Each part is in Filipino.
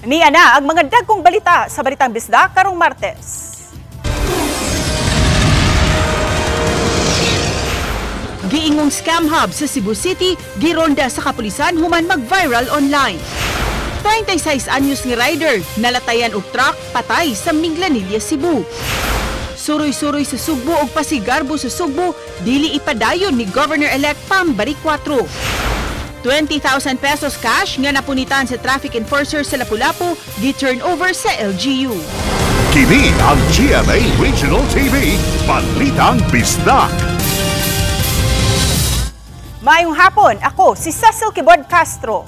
Niya na ang mga dagkong balita sa Balitang Bisda karong Martes. Giingong scam hub sa Cebu City, gironda sa kapulisan human mag-viral online. 36 anyos nga rider, nalatayan og truck, patay sa Minglanilla, Cebu. Suroy-suroy sa Sugbo ug pasigarbo sa Sugbo, dili ipadayon ni Governor-elect Pam Baricuatro. 20,000 pesos cash nga napunitan sa traffic enforcer sa Lapu-Lapu, gi-turn over sa LGU. Kini ang GMA Regional TV, Balitang Bisdak. Maayong hapon, ako si Cecil Kibod Castro.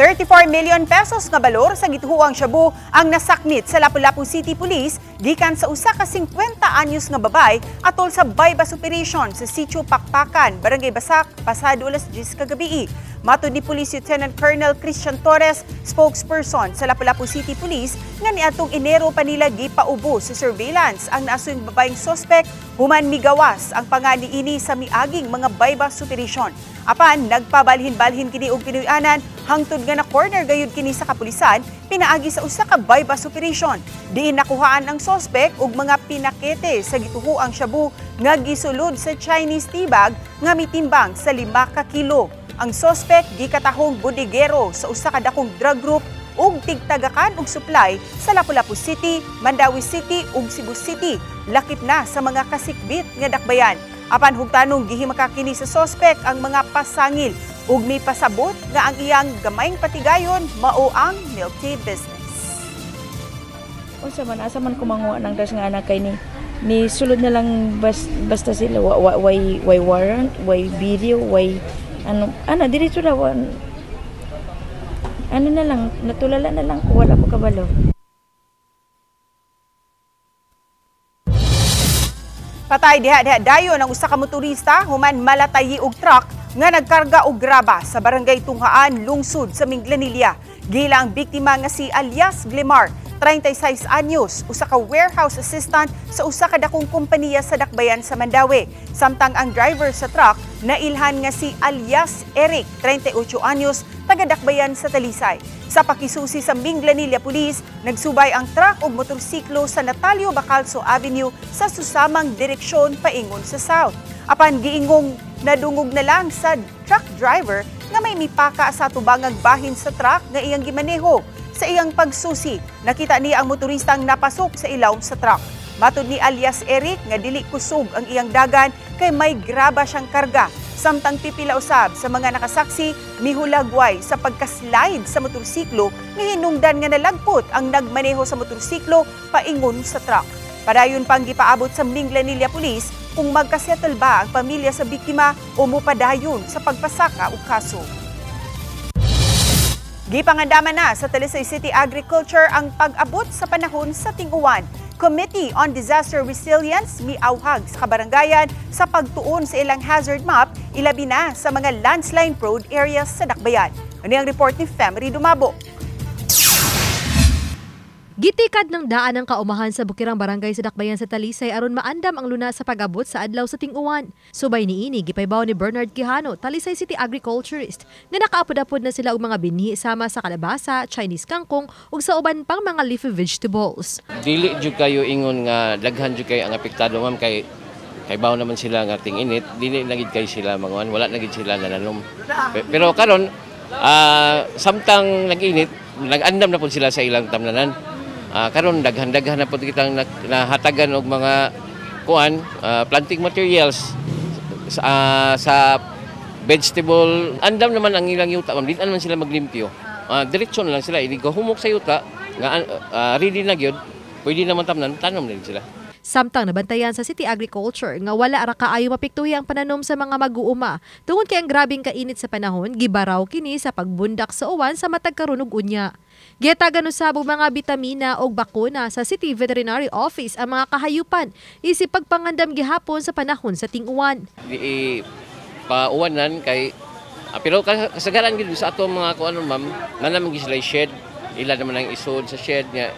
34 million pesos nga balor sa gituhuang shabu ang nasakmit sa Lapu-Lapu City Police gikan sa usa ka 50 anyos nga babay atol sa bypass operation sa Sitio Pakpakan, Barangay Basak, pasado alas 10 kagabi. Matud ni Police Lieutenant Colonel Christian Torres, spokesperson sa Lapu-Lapu City Police, nga niadtong Enero pa nila gipaubo sa surveillance ang naasuyng babayeng sospek human migawas ang pangani-ini sa miaging mga bypass operation. Apan nagpabalhin-balhin kini og pinuy-anan hangtod nga na corner gayud kini sa kapulisan pinaagi sa usa ka bypass operation. Diin nakuhaan ang sospek og mga pinakete sa gituhuang shabu nga gisulod sa Chinese tea bag nga mitimbang sa 5 ka kilo. Ang sospek gikatahong bodigero sa usa ka dakong drug group ug tigtagakan og supply sa Lapu-Lapu City, Mandawi City ug Cebu City. Lakip na sa mga kasikbit nga dakbayan. Apan hugtanong gihimaka kini sa sospek ang mga pasangil ug may pasabot nga ang iyang gamayng patigayon mao ang milk tea business. Unsa man kumanguha ng das nga anak kay ni sulod na lang basta sila way warrant, way video, way ano diretso na ano na lang natulala na lang ko wala mo kabalo. Patay diha dayon ang usa ka motorista human malatayi og truck nga nagkarga og graba sa barangay Tunghaan, lungsod sa Minglanilla. Gila ang biktima nga si Alias Glimar, 36 anyos, usa ka warehouse assistant sa usa ka dakong kompanya sa Dakbayan sa Mandawi. Samtang ang driver sa truck nailhan nga si Alias Eric, 38 anyos, taga Dakbayan sa Talisay. Sa pakisusi sa Minglanilla Police, nagsubay ang truck ug motorsiklo sa Natalio Bacalso Avenue sa susamang direksyon paingon sa south. Apan giingong nadungog na lang sa truck driver nga may mipaka sa tubangang bahin sa truck nga iyang gimaneho. Sa iyang pagsusi, nakita niya ang motoristang napasok sa ilaw sa truck. Matud ni Alias Eric nga dili kusog ang iyang dagan kay may graba siyang karga. Samtang pipila usab sa mga nakasaksi, mihulagway sa pagkaslide sa motorsiklo nga hinungdan nga nalagpot ang nagmaneho sa motorsiklo paingon sa truck. Padayon pang gipaabot sa Minglanilla Police kung magkasettle ba ang pamilya sa biktima o mupadayon sa pagpasaka o kaso. Gipangandaman na sa Talisay City Agriculture ang pag-abot sa panahon sa ting-uwan. Committee on Disaster Resilience miauhag sa kabarangayan sa pagtuon sa ilang hazard map, ilabi na sa mga landslide-prone areas sa Dakbayan. Ano ang report ni Femery Dumabo? Gitikad ng daan ang kaumahan sa bukirang barangay sa Dakbayan sa Talisay aron maandam ang luna sa pag-abot sa adlaw sa ting-uwan. Subay niini gipaybaw ni Bernard Quijano, Talisay City agriculturist, nga nakaapod-apod na sila og mga binhi sama sa kalabasa, Chinese kangkong ug sa uban pang mga leafy vegetables. Dili jud kayo ingon nga daghan jud kay ang apektado ma'am kay baw naman sila nga ting init, dili nagid kay sila manguan, wala nagid sila nananom. Pero karon samtang nag-init, nag-andam na pud sila sa ilang tamnanan. Karon daghan-daghan na po kitang nahatagan og mga planting materials sa vegetable. Andam naman ang ilang yuta, di naman sila maglimpyo. Diretsyon lang sila, humok sa yuta, nga ready na gyud, pwede naman tanom din sila. Samtang nabantayan sa City Agriculture nga wala ra kaayo mapiktuhi ang pananom sa mga mag-uuma. Tungod kay ang grabing kainit sa panahon, gibaraw kini sa pagbundak sa uwan sa matag karon ug unya. Giyatagan usab og mga bitamina o bakuna sa City Veterinary Office ang mga kahayupan isip pagpangandam gihapon sa panahon sa ting-uwan. Pauwanan kay pero kasagaran gid sa ato mga ma'am, nanam gi sila shed, ila naman ang isod sa shed nga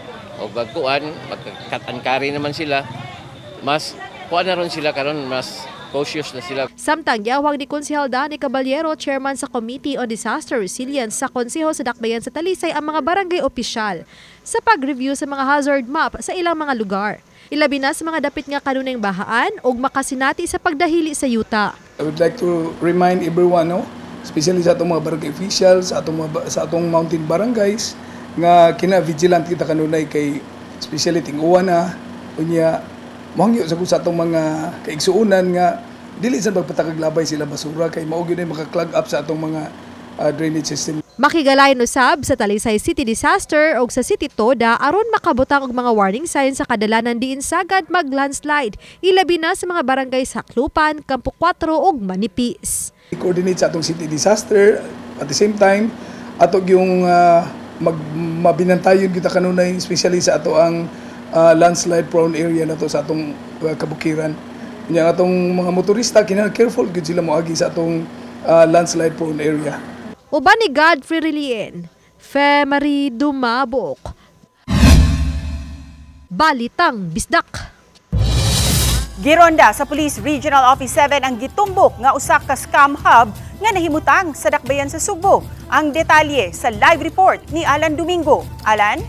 o bagkuan, magkat-ankari naman sila. Mas kuan na ron sila karon mas cautious na sila. Samtang yawag ni Konsehal Danny Caballero, chairman sa Committee on Disaster Resilience sa Konseho sa Dakbayan sa Talisay, ang mga barangay opisyal sa pag-review sa mga hazard map sa ilang mga lugar. Ilabi na sa mga dapit nga kanunay bahaan o makasinati sa pagdahili sa yuta. I would like to remind everyone, especially sa atong mga barangay officials, sa atong mountain barangays, nga kina-vigilant kita kanunay kay especially ting-uwan na, unya, mahangyo sa atong mga kaigsuunan nga dili sa magpatakaglabay sila basura kay mao gyud maka-clog up sa atong mga drainage system. Makigalayon usab sa Talisay City Disaster o sa City Toda aron makabutang og mga warning signs sa kadalanan diin sagad mag-landslide. Ilabi na sa mga barangay sa Aklupan, Campo 4 ug Manipis. I-coordinate sa atong city disaster at the same time atog yung mabinantayon kita kanunay especially sa ato ang landslide prone area na to sa atong kabukiran. Nya atong mga motorista careful gud sila moagi sa atong landslide prone area. Uban ni Godfrey Relien, Femari Dumabok. Balitang Bisdak. Gironda sa Police Regional Office 7 ang gitumbok nga usa ka scam hub nga nahimutang sa Dakbayan sa Subo. Ang detalye sa live report ni Alan Domingo. Alan?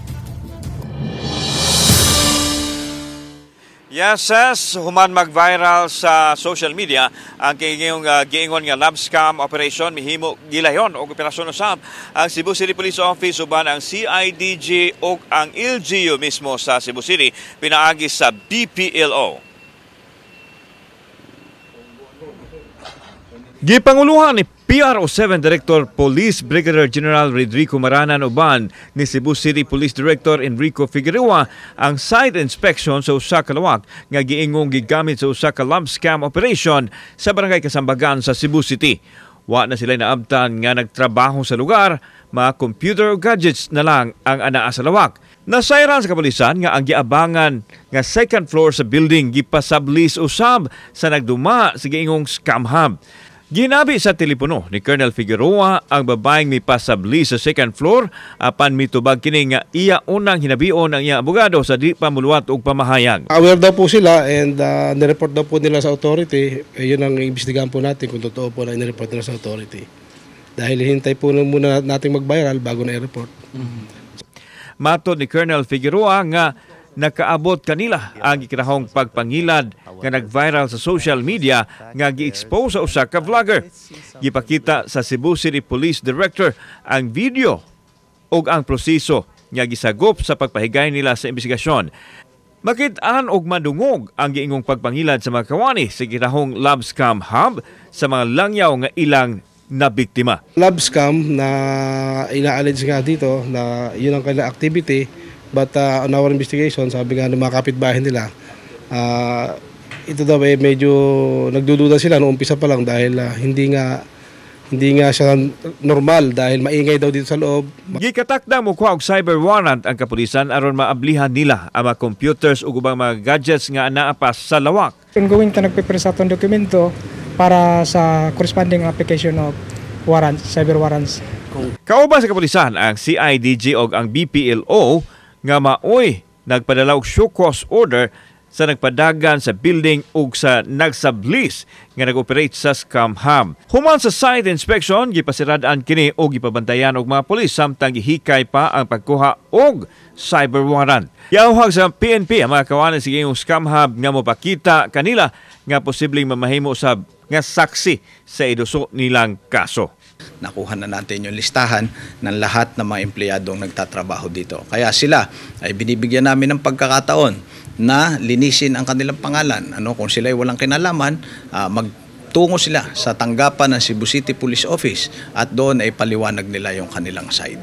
Yes, human mag-viral sa social media ang giingon nga lab scam operation mihimo gilayon og operasyon usab ang Cebu City Police Office uban ang CIDG ug ang LGU mismo sa Cebu City pinaagi sa BPLO. Gipanguluhan ni PRO7 Director Police Brigadier General Rodrigo Maranan uban ni Cebu City Police Director Enrico Figueroa ang site inspection sa usa ka lawak nga giingong gigamit sa usa ka lab scam operation sa barangay Kasambagan sa Cebu City. Wa na sila naabtan nga nagtrabaho sa lugar, mga computer gadgets na lang ang anaa sa lawak. Nasayran sa kapulisan nga ang giabangan nga second floor sa building gipasablis usab sa nagduma sa giingong scam hub. Ginabi sa telepono ni Colonel Figueroa ang babaeng mipasabli sa second floor apan mitubag kini nga iya unang hinabion ang iyang abogado sa di pa muluwat og pamahayag. Aware daw po sila and nireport daw po nila sa authority. Yun ang imbestigahan po natin kung totoo po na nireport nila sa authority. Dahil hintay po muna natin mag-viral bago na i-report. Matod ni Colonel Figueroa nga nakaabot kanila ang ikinahong pagpangilad nga nag-viral sa social media nga gi-expose sa usa ka vlogger. Gipakita sa Cebu City Police Director ang video ug ang proseso nga gisagop sa pagpahigay nila sa investigasyon. Makit-an og madungog ang giingong pagpangilad sa mga kawani sa ikinahong lab scam hub sa mga langyaw nga ilang na biktima. Lab scam na ina-allege nga dito na yun ang kanilang activity. But on our investigation, sabi nga ng mga kapitbahay nila, ito daw medyo nagdududa sila noong umpisa pa lang dahil hindi nga siya normal dahil maingay daw dito sa loob. Gikatakda mo og cyber warrant ang kapulisan aron maablihan nila ang mga computers ug ubang mga gadgets nga naapas sa lawak. Ongoing ta nagprepare sa atong dokumento para sa corresponding application of warrants, cyber warrants. Kauban sa kapulisan ang CIDG ug ang BPLO nga maoy nagpadala og show cause order sa nagpadagan sa building ug sa nagsablis nga nag-operate sa scam hub. Human sa site inspection, gipasirad-an kini o gipabantayan og mga pulis samtang gihikay pa ang pagkuha og cyber warrant. Yawhag sa PNP ang mga kawanan sa gayong scam hub nga mopakita kanila nga posibleng mamahimo usab nga saksi sa iduso nilang kaso. Nakuha na natin yung listahan ng lahat ng mga empleyadong nagtatrabaho dito. Kaya sila ay binibigyan namin ng pagkakataon na linisin ang kanilang pangalan. Kung sila ay walang kinalaman, magtungo sila sa tanggapan ng Cebu City Police Office at doon ay paliwanag nila yung kanilang side.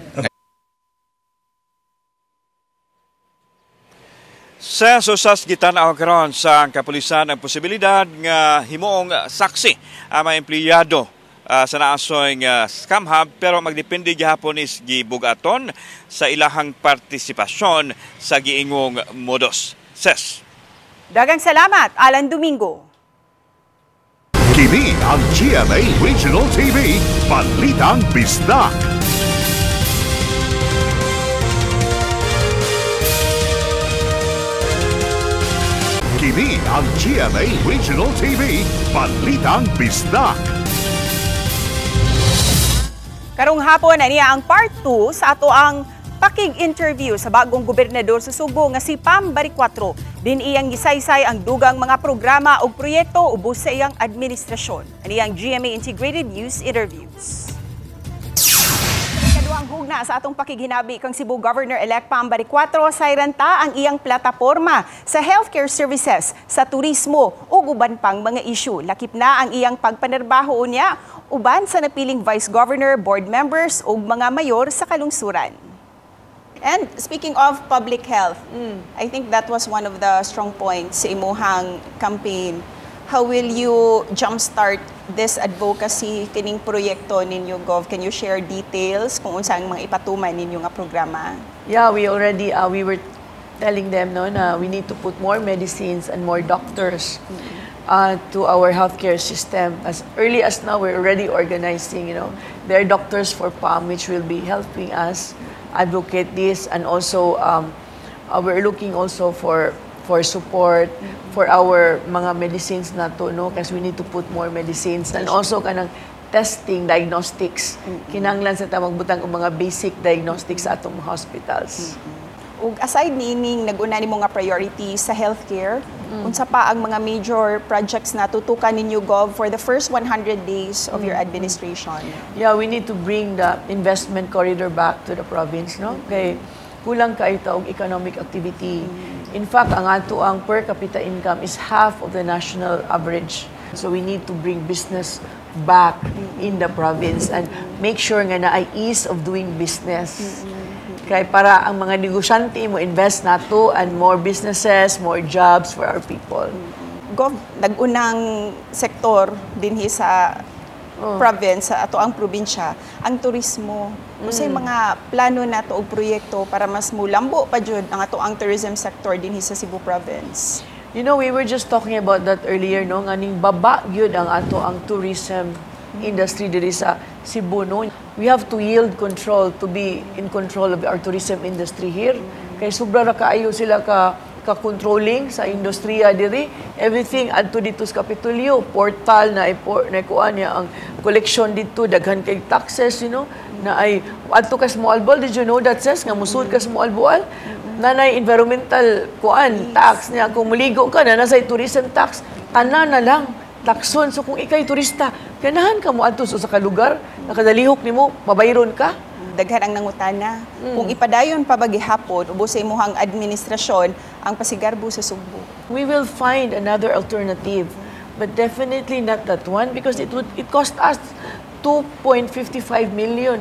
Sa susas gitanaw karon sa kapulisan ang posibilidad nga himoong saksi ang mga empleyado sa naasoy scam hub pero magdepende gihapon is gibugaton sa ilahang partisipasyon sa giingong modus. Ses. Dagang salamat, Alan Domingo. Kini ang GMA Regional TV, Balitang Bisdak. Kini ang GMA Regional TV, Balitang Bisdak. Karong hapon na niya ang part 2 sa ato ang pakig-interview sa bagong gobernador sa Subo nga si Pam Bariccuatro. Din iyang gisaysay ang dugang mga programa o proyekto ubos sa iyang administrasyon. Ani ang GMA Integrated News Interviews. Kaduang hugna sa atong pakighinabi kang Cebu Governor-elect Pam Bariccuatro sayranta ang iyang plataporma sa healthcare services, sa turismo ug uban pang mga isyu. Lakip na ang iyang pagpanerbaho niya uban sa napiling Vice Governor, board members ug mga mayor sa kalungsuran. And speaking of public health, I think that was one of the strong points sa imuhang campaign. How will you jumpstart this advocacy kining proyekto ninyo, Gov? Can you share details kung unsang mga ipatuman ninyo nga programa? Yeah, we already we were telling them na we need to put more medicines and more doctors to our healthcare system. As early as now, we're already organizing. There are doctors for PAM which will be helping us advocate this, and also we're looking also for support for our mga medicines na to, kasi we need to put more medicines, and also kanang testing, diagnostics. Kinahanglan sa tamang butang og mga basic diagnostics sa atong hospitals. Ug aside niining nag-una nimo nga priority sa healthcare, unsa pa ang mga major projects na tutukan ninyo, Gov, for the first 100 days of your administration? Yeah, we need to bring the investment corridor back to the province, kay kulang kay og economic activity. In fact, ang ato ang per capita income is half of the national average. So we need to bring business back in the province and make sure nga na ay ease of doing business. Kaya para ang mga negosyante mo invest nato and more businesses, more jobs for our people. Gov, nag-unang sektor dinhi sa province, sa ato ang probinsya, ang turismo. Unsay mga plano nato og proyekto para mas mulambo pa jud ang ato ang tourism sector dinhi sa Cebu province? We were just talking about that earlier, nga ning baba gyud ang ato ang tourism industry diri sa Cebu, We have to yield control to be in control of our tourism industry here. Kay sobra ra kaayo sila ka-controlling sa industriya diri. Everything adto dito sa Kapitolyo, portal na kuan niya ang collection dito, daghan kay taxes, na ay adto ka sa Moalboal. Did you know that, Ses, nga musud ka sa Moalboal? Nanay environmental kuan tax niya, kung muligo ka na nasa tourism tax, tanan na lang takson. So kung ikay turista, ganahan ka mo adto sa kalugar, nakadalihok nimo, mabayron ka. Daghan ang nangutana. Kung ipadayon pa bagihapon ubos sa imuhang administrasyon ang pasigarbo sa Subo. We will find another alternative, but definitely not that one, because it cost us 2.55 million,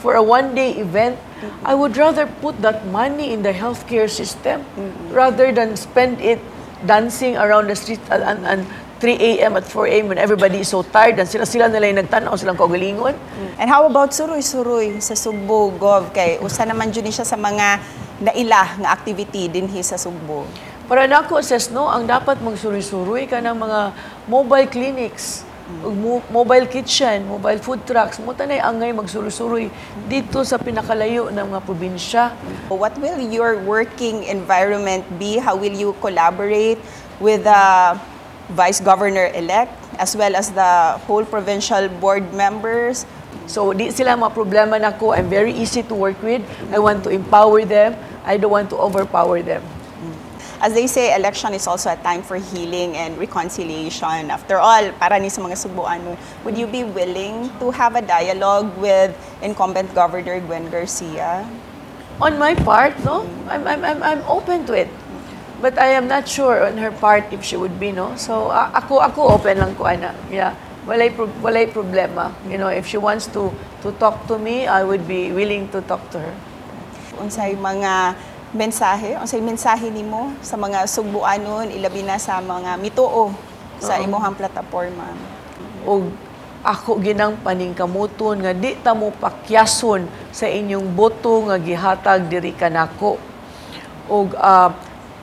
for a one-day event. I would rather put that money in the healthcare system rather than spend it dancing around the street and 3 a.m. at 4 a.m. when everybody is so tired and sila nila yung nagtanaw silang kaugalingon. And how about suroy-suroy sa Subo, Gov? Kay usa naman dyan siya sa mga naila nga activity dinhi sa Subo. Para nako, Ses, ang dapat magsuroy-suroy ka ng mga mobile clinics, mobile kitchen, mobile food trucks, mo tanay angay magsuroy-suroy dito sa pinakalayo ng mga probinsya. What will your working environment be? How will you collaborate with Vice Governor-elect as well as the whole provincial board members? So di sila mga problema nako. I'm very easy to work with. I want to empower them. I don't want to overpower them. As they say, election is also a time for healing and reconciliation. After all, para ni sa mga Subuano, would you be willing to have a dialogue with incumbent Governor Gwen Garcia? On my part, I'm open to it. But I am not sure on her part if she would be, So ako open lang ko ana. Yeah. Walay problema. If she wants to talk to me, I would be willing to talk to her. Unsay mga mensahe nimo sa mga Subuanon, ilabi na sa mga mituo sa imuhang plataporma? Og ako ginang paningkamuton nga di ta mo pakyason sa inyong boto nga gihatag diri kanako. Og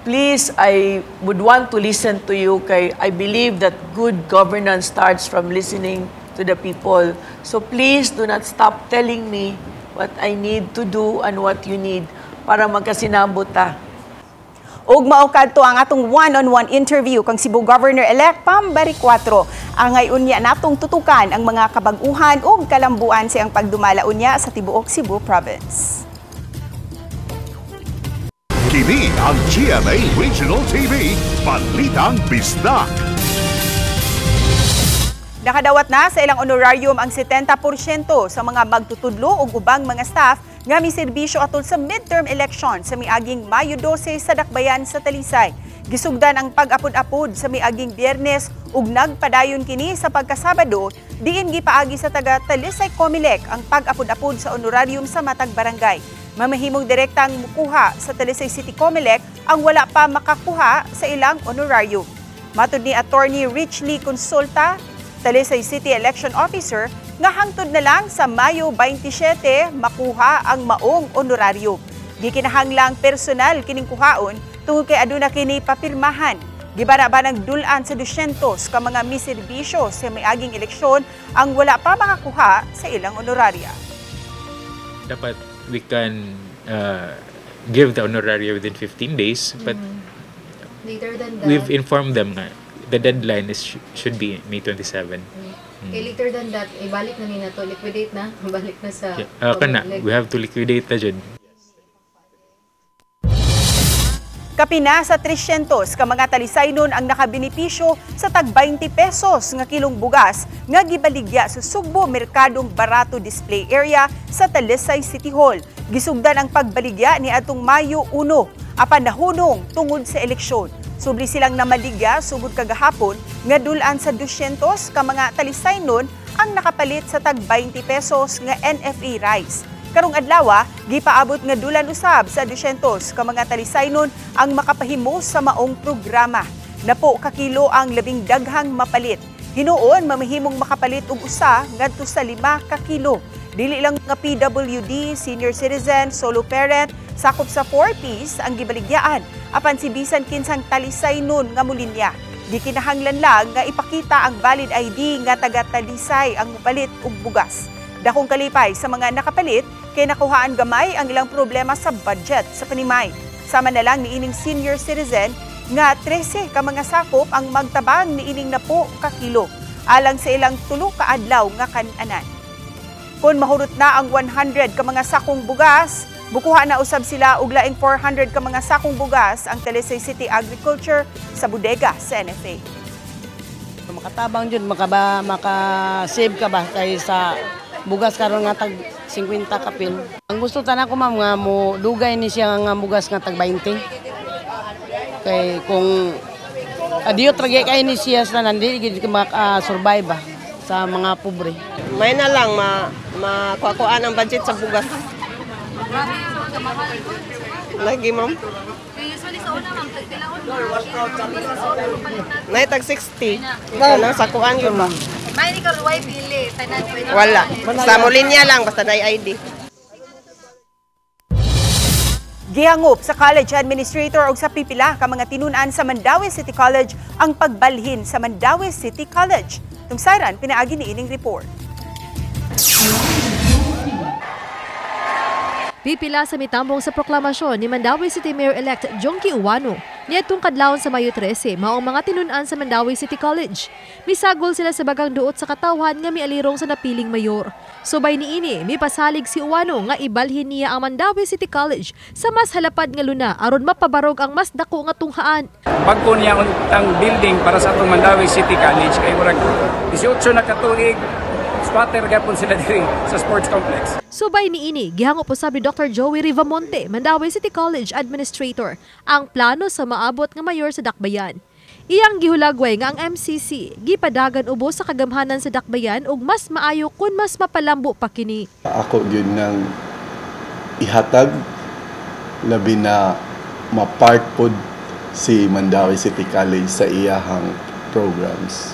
please, I would want to listen to you kay I believe that good governance starts from listening to the people. So please do not stop telling me what I need to do and what you need para magkasinabot ta. Ug mao kadto ang atong one-on-one interview kang Cebu Governor-elect Pam Bariccuatro. Angay unya natong tutukan ang mga kabag-uhan ug kalambuan sa ang pagdumala unya sa tibuok Cebu Province. Kini ang GMA Regional TV, Balitang Bisdak. Nakadawat na sa ilang honorarium ang 70% sa mga magtutudlo ug ubang mga staff nga miserbisyo atol sa midterm election sa miaging Mayo 12 sa Dakbayan sa Talisay. Gisugdan ang pag-apod-apod sa miaging Biyernes ug nagpadayon kini sa pagkasabado diin gipaagi sa taga Talisay Comelec ang pag-apod-apod sa honorarium sa matag barangay. Mamahimong direktang mukuha sa Talisay City Comelec ang wala pa makakuha sa ilang honorarium. Matud ni Attorney Richly Consulta, Talisay City Election Officer, nga hangtod na lang sa Mayo 27 makuha ang maong honorarium. Di kinahanglang personal kining kuhaon tungod kay aduna kini papirmahan. Gibana-banang dulan sa 200 ka mga miserbisyo sa miaging eleksyon ang wala pa makakuha sa ilang honoraria. Dapat we can give the honoraria within 15 days, but later than that, we've informed them na the deadline should be May 27. Okay, later than that, ibalik na nina to, liquidate na, balik na sa... we have to liquidate na dyan. Kapina sa 300 ka mga talisaynon ang nakabinipisyo sa tag 20 pesos nga kilong bugas nga gibaligya sa Sugbo Merkadong Barato Display Area sa Talisay City Hall. Gisugdan ang pagbaligya ni atong Mayo 1 apan nahunong tungod sa eleksyon. Subli silang namaligya sugod kagahapon nga dulan sa 200 ka mga talisaynon ang nakapalit sa tag 20 pesos nga NFA rice. Karong adlaw, gipaabot nga dulan usab sa 200 ka mga talisaynon ang makapahimo sa maong programa. Napo ka kilo ang labing daghang mapalit. Hinuon mamahimong makapalit og usa ngadto sa 5 ka kilo. Dili lang nga PWD, senior citizen, solo parent, sakop sa 4Ps ang gibaligyaan apan si bisan kinsang talisaynon nga mulinya. Di kinahanglan lang nga ipakita ang valid ID nga taga Talisay ang mupalit og bugas. Dakong kalipay sa mga nakapalit kay nakuhaan gamay ang ilang problema sa budget sa panimay. Sama na lang niining senior citizen nga 13 ka mga sakop ang magtabang niining na po ka kilo alang sa ilang 3 ka adlaw nga kan-anan. Kung mahurot na ang 100 ka mga sakong bugas, bukuha na usab sila og laing 400 ka mga sakong bugas ang Talisay City Agriculture sa bodega sa NFA. Makatabang jud maka-save ka ba kay sa bugas karon nga tag 50 kapin. Ang gusto tanan ko ma'am nga mo dugay ni siya nga bugas nga tag 20. Kay kung adiyo tragay kay ni siya sa nandi gid maka-survive ba sa mga pobre. May na lang makuhaan ang budget sa bugas. Lagi ma'am. Usually sa una ma'am, tagtilaon mo. Nay tag 60. Kanang sakuan yun ba? May ni kaluway pili. Wala. Sa Molinya lang, basta na ID. Gihangop sa college administrator o sa pipila ka mga tinunan sa Mandaue City College ang pagbalhin sa Mandaue City College. Tungsayran, pinaagi ni ining report. Pipila sa mitambong sa proklamasyon ni Mandaue City Mayor-elect Jongki Uwano niadtong kadlawon sa Mayo 13 maong mga tinunan sa Mandaue City College. Misagol sila sa bagang duot sa katawhan nga mialirong sa napiling mayor. Subay niini, mipasalig si Uwano nga ibalhin niya ang Mandaue City College sa mas halapad nga luna aron mapabarog ang mas dako nga tunghaan. Pagko niya untang building para sa atong Mandaue City College kay murag 18 na katuig squatter gapon sila diri sa sports complex. Subay niini, gihangop usab ni Dr. Joey Rivamonte, Mandaue City College Administrator, ang plano sa maabot nga mayor sa Dakbayan. Iyang gihulagway nga ang MCC gipadagan ubos sa kagamhanan sa Dakbayan ug mas maayo kun mas mapalambo pa kini. Ako gyud nang ihatag labi na mapart pod si Mandaue City College sa iyahang programs.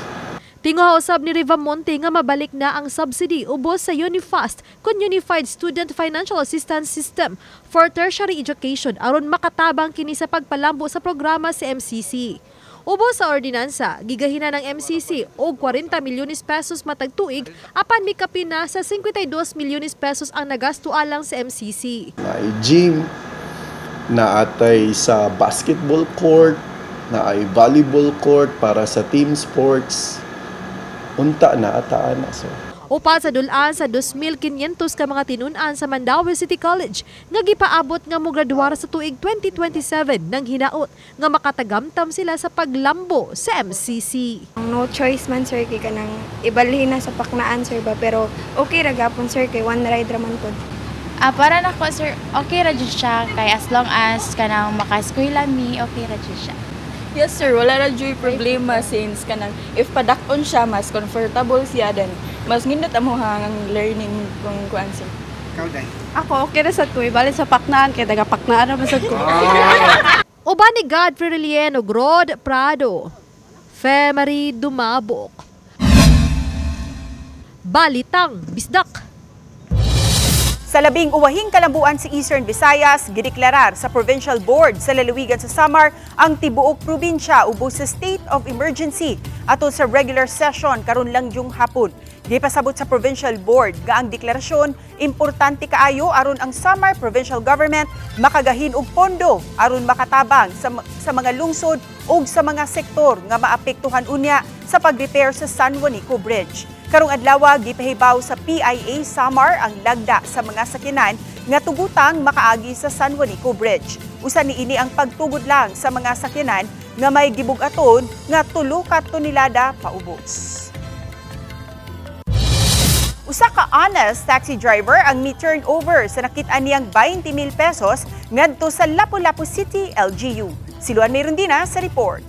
Tinguha usab ni Rivamonte nga mabalik na ang subsidy ubos sa UniFast kun Unified Student Financial Assistance System for Tertiary Education aron makatabang kini sa pagpalambo sa programa sa MCC. Ubos sa ordinansa, gigahina ng MCC og 40 milyones pesos matag tuig apan mikapin na sa 52 milyones pesos ang nagasto alang sa MCC. May gym, naatay sa basketball court, naay volleyball court para sa team sports. Unta na ataan na so. Upat sa dulaan sa 2,500 ka mga tinun-an sa Mandaue City College nga gipaabot nga mograduar sa tuig 2027 nang hinaot nga makatagamtam sila sa paglambo sa MCC. No choice man sir kay kanang ibalhin na sa paknaan sir ba, pero okay ra gapon sir kay one ride ra man pod. Para nako sir, okay ra jud siya kay as long as kanang maka-eskwela mi, okay ra jud siya. Yes sir, wala ra jud problema since kanang if padakon siya mas comfortable siya then mas ngindot amo hangang learning kung kuan sir. Ikaw day. Ako okay ra sa tuig balik sa paknaan kay taga paknaan ra man sad ko. Uban ni Godfrey Relien ug Rod Prado. Femary Dumabok. Balitang Bisdak. Sa labing uwahing kalambuan sa Eastern Visayas, gideklarar sa Provincial Board sa lalawigan sa Samar ang tibuok probinsya ubos sa state of emergency ato sa regular session karon lang yung hapon. Gipasabot sa Provincial Board nga ang deklarasyon importante kaayo aron ang Samar Provincial Government makagahin og pondo aron makatabang sa mga lungsod ug sa mga sektor nga maapektuhan unya sa pag-repair sa San Juanico Bridge. Karong adlaw gipahibaw sa PIA Samar ang lagda sa mga sakyanan nga tugutang makaagi sa San Juanico Bridge. Usa niini ang pagtugod lang sa mga sakyanan nga may gibug-aton nga 3 ka tonelada paubos. Usa ka honest taxi driver ang mi-turn over sa nakit-an niyang 20,000 pesos ngadto sa Lapu-Lapu City, LGU. Siluan Merundina sa report.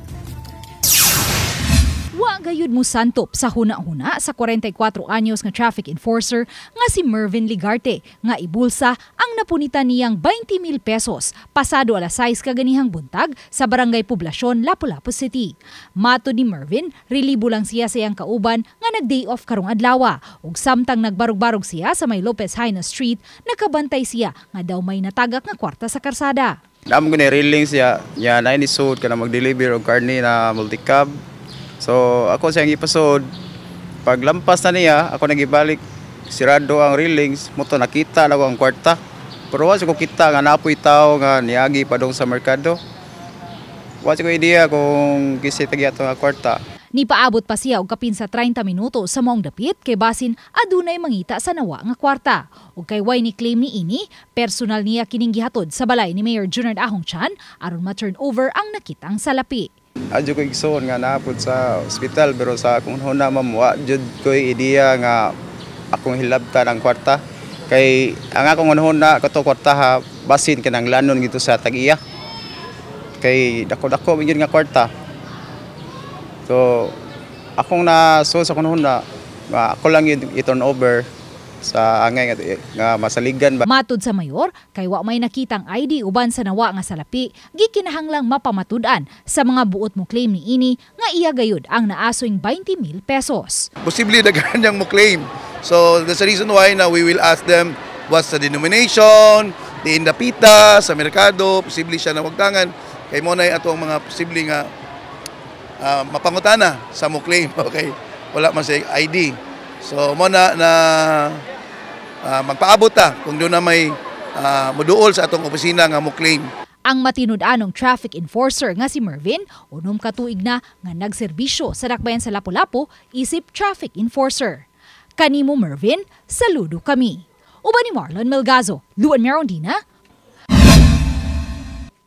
Wa gayud mo santop sa huna-huna sa 44 anyos nga traffic enforcer nga si Mervin Ligarte nga ibulsa ang napunitan niyang 20,000 pesos pasado alas 6 kaganihang buntag sa Barangay Poblasyon, Lapu-Lapu City. Mato ni Mervin, relibo lang siya sa iyang kauban nga nag-day off karong adlaw ug samtang nagbarog-barog siya sa may Lopez Haina Street, nakabantay siya nga daw may natagak nga kwarta sa karsada. Damo gani reeling siya, niya na inisud kana mag-deliver og karne na multicab. So ako siyang ipasod, paglampas na niya, ako nagibalik, sirado ang railings, moto nakita na ko ang kwarta. Pero wala ko kita nga napoy tao nga niagi pa dong sa merkado. Wala ko idea kung kisitagi ato nga kwarta. Nipaabot pa siya og kapin sa 30 minuto sa maong dapit kay basin adunay mangita sa nawa nga kwarta. Ug kay way ni claim ni ini, personal niya kining gihatod sa balay ni Mayor Junard Ahong Chan aron ma-turn over ang nakitang salapi. Adyo ko igsoon nga naapod sa ospital pero sa kung huna mamuwa jud ko ideya nga akong hilabtan ang kwarta kay ang akong huna kato kwarta ha basin kanang lanon gito sa tag-iya kay dako-dako gyud nga kwarta. So akong naso sa kunhuna ako lang i-turn over sa angay nga masaligan ba. Matud sa mayor, kay wa may nakitang ID uban sa nawa nga salapi, gikinahanglang mapamatud-an sa mga buot mo claim ni ini nga iya gayud ang naasoing 20,000 pesos. Posible daghan yang mo claim. So that's the reason why now we will ask them what's the denomination, the indapita sa merkado, posible siya na wagtangan kay mo na ato ang mga posible nga mapangutana sa mo claim. Okay, wala man sa ID. So mo na magpaabot ta kung doon na may moduol sa atong opisina nga mo claim. Ang matinud-anong traffic enforcer nga si Mervin, unom ka tuig na nga nagserbisyo sa dakbayan sa Lapu-Lapu isip traffic enforcer. Kanimo Mervin, saludo kami. Uban ni Marlon Melgazo, Luan Merondina,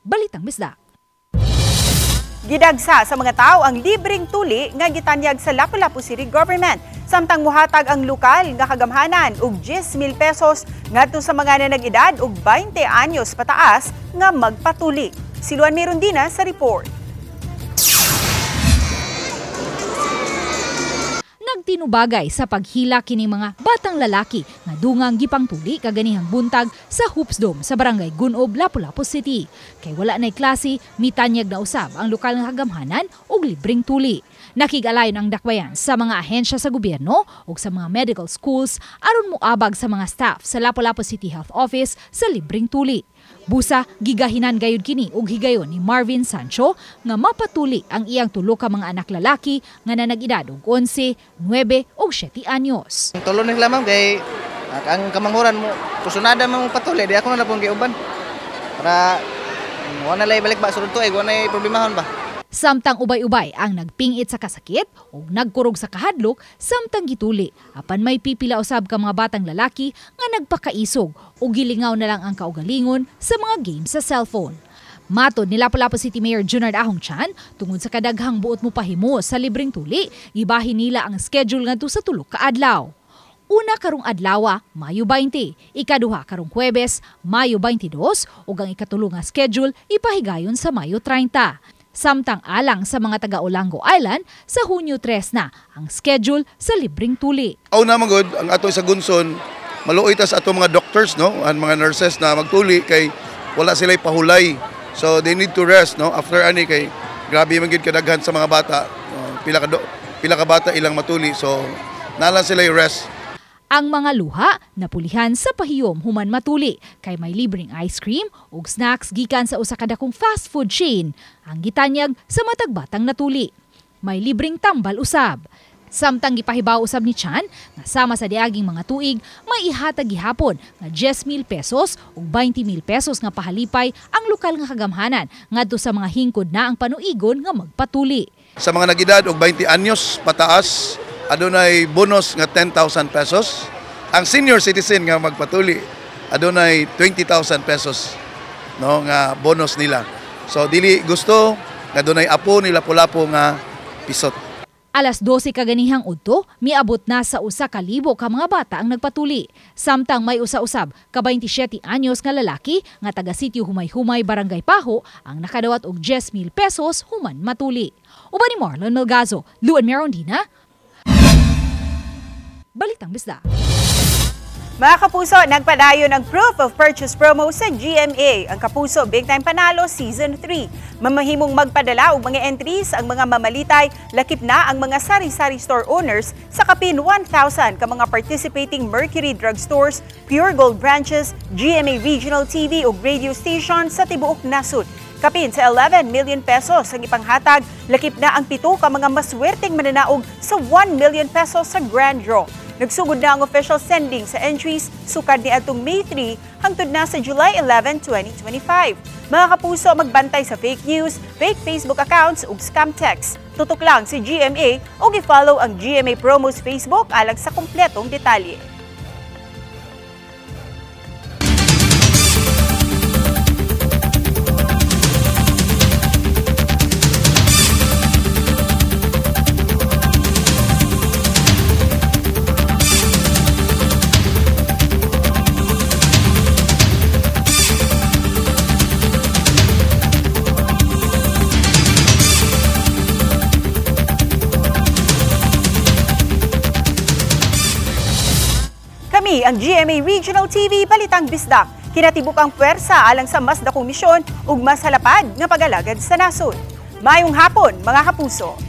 Balitang Bisdak. Gidagsa sa mga tao ang libreng tuli nga gitanyag sa Lapu-Lapu City Government. Samtang muhatag ang lokal nga kagamhanan og 10,000 pesos ngadto sa mga nanag-edad og 20 anyos pataas nga magpatuli. Siluan Merundina sa report. Nagtinubagay sa paghila kining mga batang lalaki nga dungang gipangtuli kaganihang buntag sa Hoops Dome sa Barangay Gunob, Lapu-Lapu City. Kay wala nay klase, mitanyag na usab ang lokal nga kagamhanan og libreng tuli. Nakig-alayon ang dakbayan sa mga ahensya sa gobyerno ug sa mga medical schools aron moabag sa mga staff sa Lapu-Lapu City Health Office sa libreng tuli. Busa, gigahinan gayud kini og higayon ni Marvin Sancho nga mapatuli ang iyang 3 ka mga anak lalaki nga nanag-edad og 11, 9 ug 7 anyos. Tulo nila ma'am kay ang kamanghuran mo kusunada mo patuli di ako na pong giuban para Wala na balik ba sulod tuig, wala na problemahon ba. Samtang ubay-ubay ang nagpingit sa kasakit o nagkurog sa kahadlok, samtang gituli. Apan may pipila usab ka mga batang lalaki nga nagpakaisog o gilingaw na lang ang kaugalingon sa mga games sa cellphone. Matod ni Lapu-Lapu City Mayor Junard Ahong Chan, tungod sa kadaghang buot mo pahimo sa libreng tuli, gibahin nila ang schedule ngadto sa 3 ka adlaw. Una karong adlaw, Mayo 20, ikaduha karong Huwebes, Mayo 22, ug ang ikatulo nga schedule ipahigayon sa Mayo 30. Samtang alang sa mga taga-Olango Island, sa Hunyo 3 na ang schedule sa libreng tuli. Aw na magod ang ato sa Gunson, maluoy ta sa ato mga doctors, no, ang mga nurses na magtuli kay wala sila pahulay. So they need to rest, no, after ani kay grabe man gid kadaghan sa mga bata. Pila ka bata ilang matuli. So nalan sila i-rest. Ang mga luha napulihan sa pahiyom human matuli kay may libreng ice cream ug snacks gikan sa usa ka dakong fast food chain ang gitanyag sa matag batang natuli. May libreng tambal usab. Samtang gipahibaw usab ni Chan nga sama sa diaging mga tuig may ihatag gihapon nga 10,000 pesos ug 20,000 pesos nga pahalipay ang lokal nga kagamhanan ngadto sa mga hingkod na ang panuigon nga magpatuli. Sa mga nag-edad og 20 anyos pataas, adunay bonus nga 10,000 pesos. Ang senior citizen nga magpatuli, adunay 20,000 pesos, no, nga bonus nila. So dili gusto nga adunay apo ni Lapu-Lapu nga pisot. Alas 12 kaganihang udto, miabot na sa 1,000 ka mga bata ang nagpatuli. Samtang may usa-usab ka 27 anyos nga lalaki nga taga sitio Humay-Humay, Barangay Paho ang nakadawat og 10,000 pesos human matuli. Uban ni Marlon Melgazo, Luan Merondina, Balitang Bisda. Mga kapuso, nagpadayon ang proof of purchase promo sa GMA. Ang Kapuso Big Time Panalo Season 3. Mamahimong magpadala og mga entries ang mga mamalitay, lakip na ang mga sari-sari store owners sa kapin 1,000 ka mga participating Mercury Drug Stores, Pure Gold branches, GMA Regional TV ug radio station sa tibuok nasud. Kapin sa 11 million pesos ang ipanghatag, lakip na ang 7 ka mga maswerteng mananaog sa 1 million pesos sa Grand Draw. Nagsugod na ang official sending sa entries sukad ni atong May 3 hangtod na sa July 11, 2025. Mga kapuso, magbantay sa fake news, fake Facebook accounts ug scam text. Tutok lang si GMA o i-follow ang GMA Promos Facebook alang sa kumpletong detalye. Ang GMA Regional TV Balitang Bisdak, kinatibuk ang puwersa alang sa mas dakong misyon ug mas halapad nga pag-alagad sa nasod. Mayong hapon, mga kapuso.